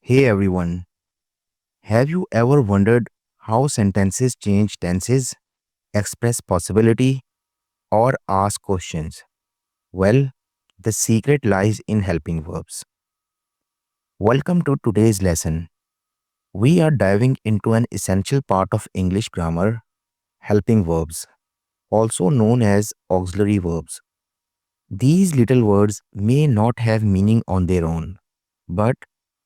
Hey everyone, have you ever wondered how sentences change tenses, express possibility, or ask questions? Well, the secret lies in helping verbs. Welcome to today's lesson. We are diving into an essential part of English grammar, helping verbs, also known as auxiliary verbs. These little words may not have meaning on their own, but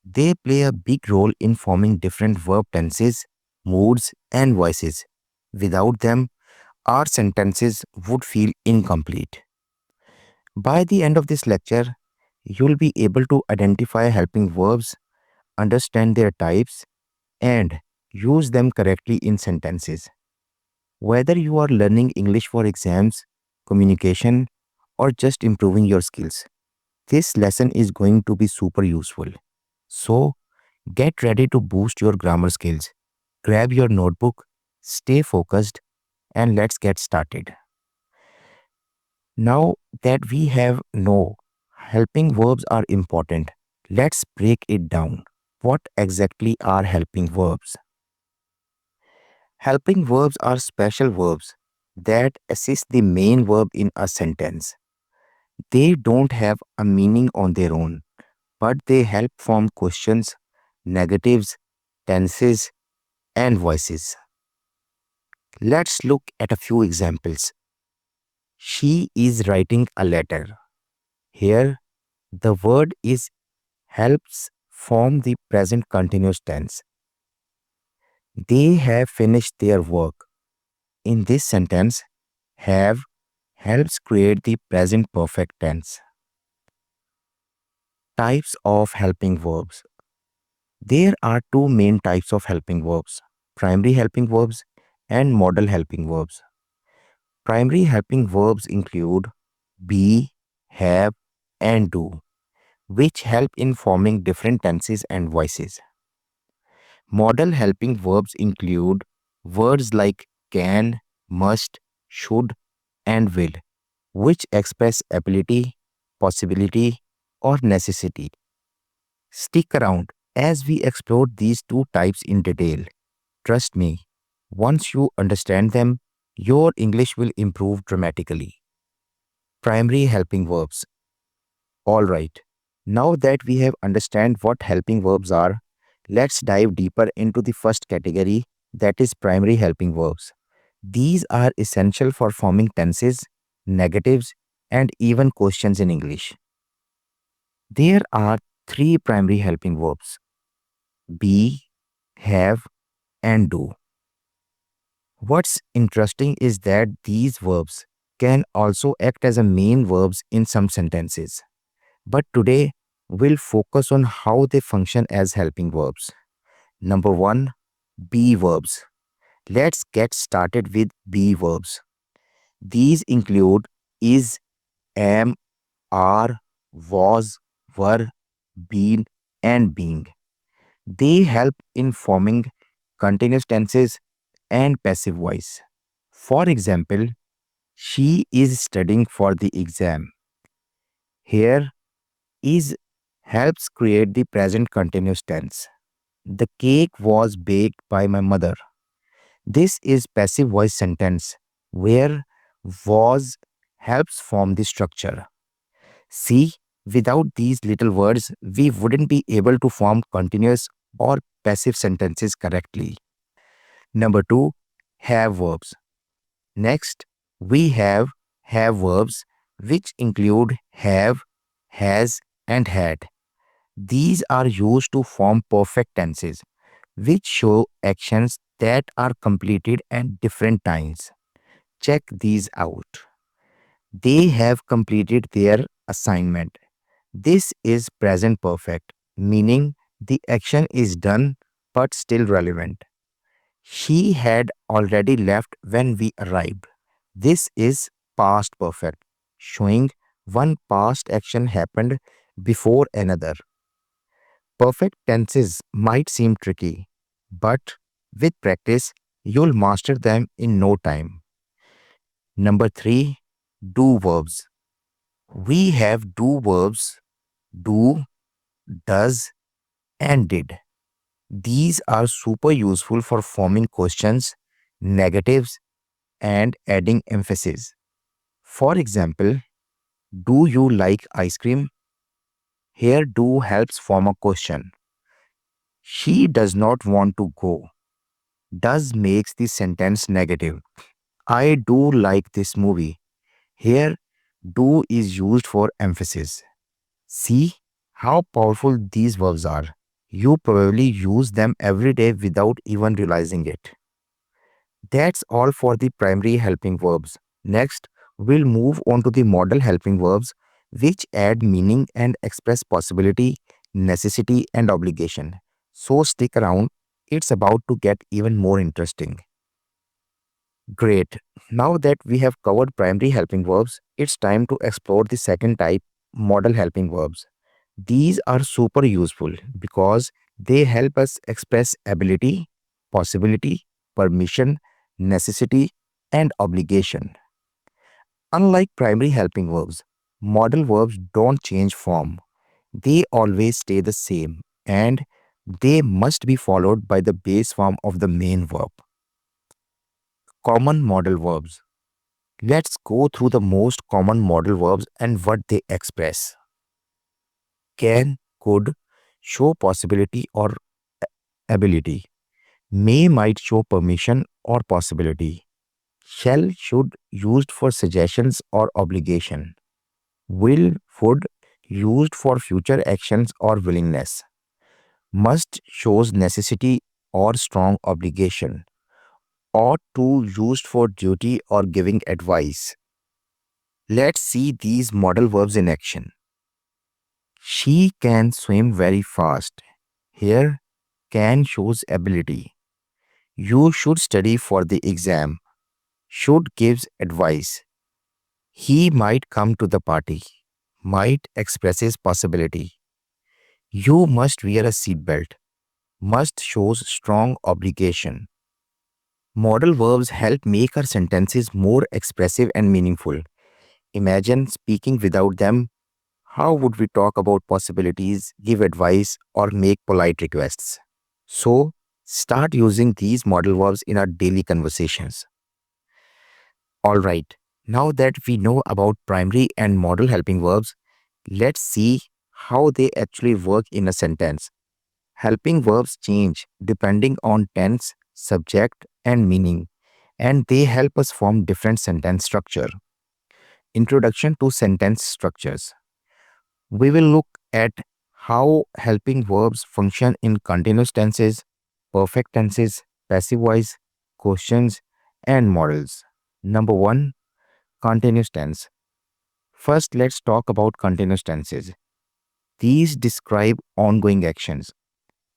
they play a big role in forming different verb tenses, moods, and voices. Without them, our sentences would feel incomplete. By the end of this lecture, you'll be able to identify helping verbs, understand their types, and use them correctly in sentences. Whether you are learning English for exams, communication, or just improving your skills, this lesson is going to be super useful. So, get ready to boost your grammar skills. Grab your notebook, stay focused, and let's get started. Now that we have know helping verbs are important, let's break it down. What exactly are helping verbs? Helping verbs are special verbs that assist the main verb in a sentence. They don't have a meaning on their own, but they help form questions, negatives, tenses, and voices. Let's look at a few examples. She is writing a letter. Here, the word is helps form the present continuous tense. They have finished their work. In this sentence, have helps create the present perfect tense. Types of helping verbs. There are two main types of helping verbs: primary helping verbs and modal helping verbs. Primary helping verbs include be, have, and do, which help in forming different tenses and voices. Modal helping verbs include words like can, must, should, and will, which express ability, possibility, or necessity. Stick around as we explore these two types in detail. Trust me, once you understand them, your English will improve dramatically. Primary helping verbs. All right. Now that we have understand what helping verbs are, let's dive deeper into the first category, that is primary helping verbs. These are essential for forming tenses, negatives, and even questions in English. There are three primary helping verbs: be, have, and do. What's interesting is that these verbs can also act as a main verbs in some sentences. But today, we'll focus on how they function as helping verbs. Number one, be verbs. Let's get started with be verbs. These include is, am, are, was, were, been, and being. They help in forming continuous tenses and passive voice. For example, she is studying for the exam. Here, is helps create the present continuous tense. The cake was baked by my mother. This is passive voice sentence where was helps form the structure. See, without these little words, we wouldn't be able to form continuous or passive sentences correctly. Number two, have verbs. Next, we have verbs which include have, has, and had. These are used to form perfect tenses, which show actions that are completed at different times. Check these out. They have completed their assignment. This is present perfect, meaning the action is done but still relevant. She had already left when we arrived. This is past perfect, showing one past action happened before another. Perfect tenses might seem tricky, but with practice, you'll master them in no time. Number three, do verbs. We have do verbs: do, does, and did. These are super useful for forming questions, negatives, and adding emphasis. For example, do you like ice cream? Here do helps form a question. She does not want to go. Does makes the sentence negative. I do like this movie. Here do is used for emphasis. See how powerful these verbs are. You probably use them every day without even realizing it. That's all for the primary helping verbs. Next, we'll move on to the modal helping verbs, which add meaning and express possibility, necessity, and obligation. So stick around, it's about to get even more interesting. Great. Now that we have covered primary helping verbs, it's time to explore the second type, modal helping verbs. These are super useful because they help us express ability, possibility, permission, necessity, and obligation. Unlike primary helping verbs, modal verbs don't change form. They always stay the same and they must be followed by the base form of the main verb. Common modal verbs. Let's go through the most common modal verbs and what they express. Can, could, show possibility or ability. May might show permission or possibility. Shall should used for suggestions or obligation. Will would used for future actions or willingness. Must shows necessity or strong obligation. Ought to used for duty or giving advice. Let's see these modal verbs in action. She can swim very fast. Here, can shows ability. You should study for the exam. Should gives advice. He might come to the party. Might expresses possibility. You must wear a seatbelt. Must shows strong obligation. Modal verbs help make our sentences more expressive and meaningful. Imagine speaking without them. How would we talk about possibilities, give advice, or make polite requests? So, start using these modal verbs in our daily conversations. Alright, now that we know about primary and modal helping verbs, let's see how they actually work in a sentence. Helping verbs change depending on tense, subject, and meaning, and they help us form different sentence structure. Introduction to sentence structures. We will look at how helping verbs function in continuous tenses, perfect tenses, passive voice, questions, and modals. Number 1, continuous tense. First, let's talk about continuous tenses. These describe ongoing actions.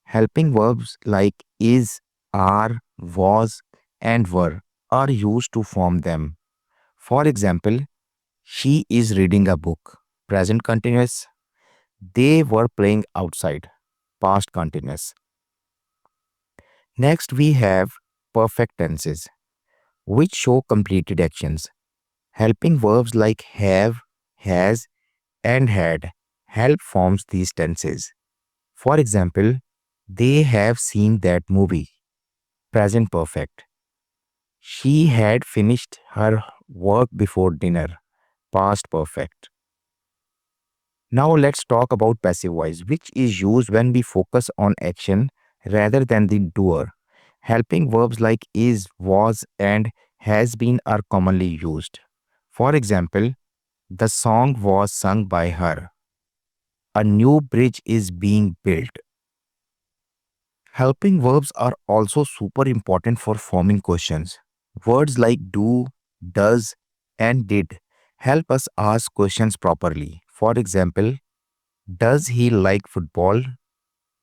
Helping verbs like is, are, was, and were are used to form them. For example, she is reading a book. Present continuous. They were playing outside. Past continuous. Next, we have perfect tenses, which show completed actions. Helping verbs like have, has, and had help forms these tenses. For example, they have seen that movie. Present perfect. She had finished her work before dinner. Past perfect. Now let's talk about passive voice, which is used when we focus on action rather than the doer. Helping verbs like is, was, and has been are commonly used. For example, the song was sung by her. A new bridge is being built. Helping verbs are also super important for forming questions. Words like do, does, and did help us ask questions properly. For example, does he like football?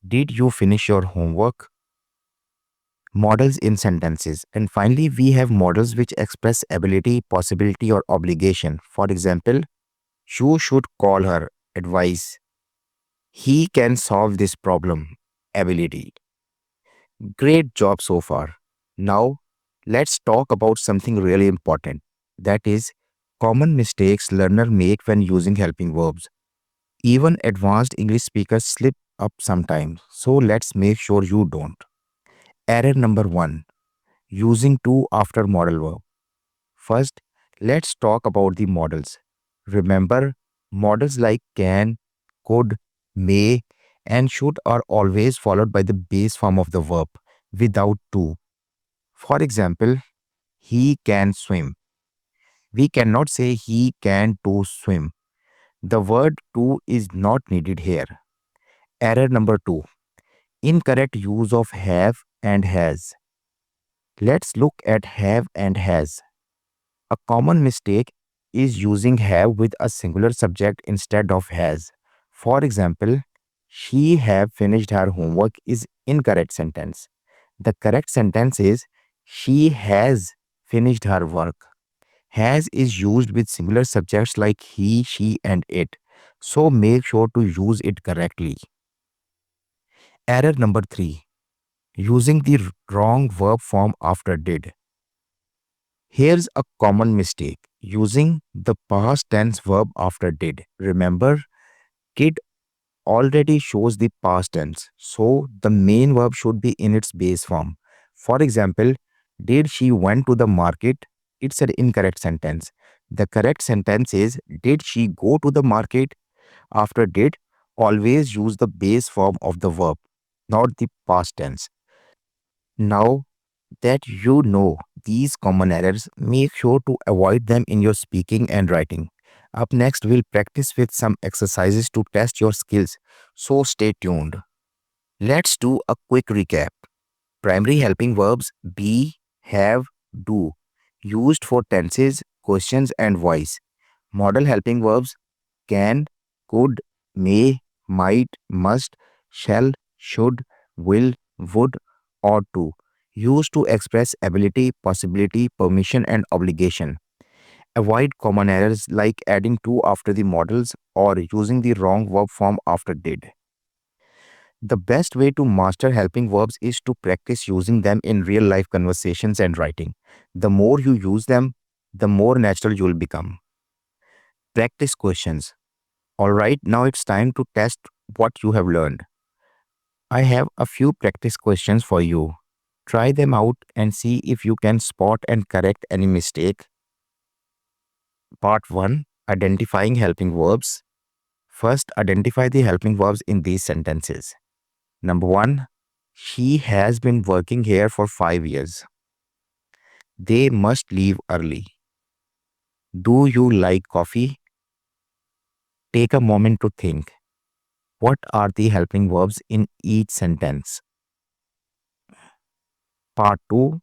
Did you finish your homework? Models in sentences. And finally, we have models which express ability, possibility, or obligation. For example, you should call her. Advice. He can solve this problem. Ability. Great job so far. Now, let's talk about something really important. That is, common mistakes learners make when using helping verbs. Even advanced English speakers slip up sometimes, so let's make sure you don't. Error number 1, using to after modal verb. First, let's talk about the modals. Remember, modals like can, could, may, and should are always followed by the base form of the verb without to. For example, he can swim. We cannot say he can to swim. The word to is not needed here. Error number 2, incorrect use of have and has. Let's look at have and has. A common mistake is using have with a singular subject instead of has. For example, she have finished her homework is incorrect sentence. The correct sentence is she has finished her work. Has is used with singular subjects like he, she, and it. So make sure to use it correctly. Error number 3, using the wrong verb form after did. Here's a common mistake, using the past tense verb after did. Remember, kid already shows the past tense, so the main verb should be in its base form. For example, did she went to the market? It's an incorrect sentence. The correct sentence is did she go to the market? After did, always use the base form of the verb, not the past tense. Now that you know these common errors, make sure to avoid them in your speaking and writing. Up next, we'll practice with some exercises to test your skills, so stay tuned. Let's do a quick recap. Primary helping verbs be, have, do, used for tenses, questions, and voice. Modal helping verbs can, could, may, might, must, shall, should, will, would, ought to, used to express ability, possibility, permission, and obligation. Avoid common errors like adding to after the modals or using the wrong verb form after did. The best way to master helping verbs is to practice using them in real life conversations and writing. The more you use them, the more natural you'll become. Practice questions. Alright, now it's time to test what you have learned. I have a few practice questions for you. Try them out and see if you can spot and correct any mistake. Part 1, identifying helping verbs. First, identify the helping verbs in these sentences. Number 1, she has been working here for 5 years. They must leave early. Do you like coffee? Take a moment to think. What are the helping verbs in each sentence? Part 2,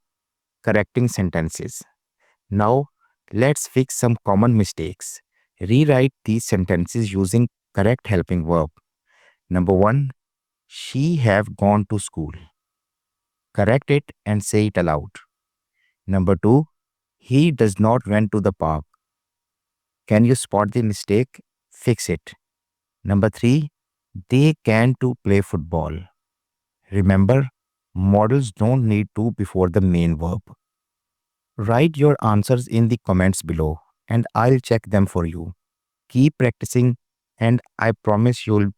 correcting sentences. Now, let's fix some common mistakes. Rewrite these sentences using correct helping verb. Number 1, she have gone to school. Correct it and say it aloud. Number 2, he does not went to the park. Can you spot the mistake? Fix it. Number 3, they can to play football. Remember, modals don't need to before the main verb. Write your answers in the comments below and I'll check them for you. Keep practicing and I promise you'll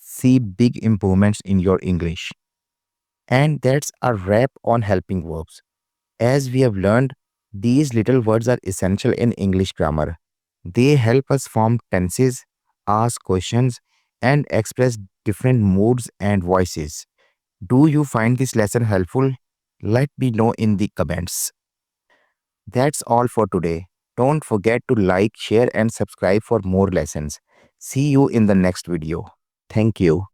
see big improvements in your English. And that's a wrap on helping verbs. As we have learned, these little words are essential in English grammar. They help us form tenses, ask questions, and express different moods and voices. Do you find this lesson helpful? Let me know in the comments. That's all for today. Don't forget to like, share, and subscribe for more lessons. See you in the next video. Thank you.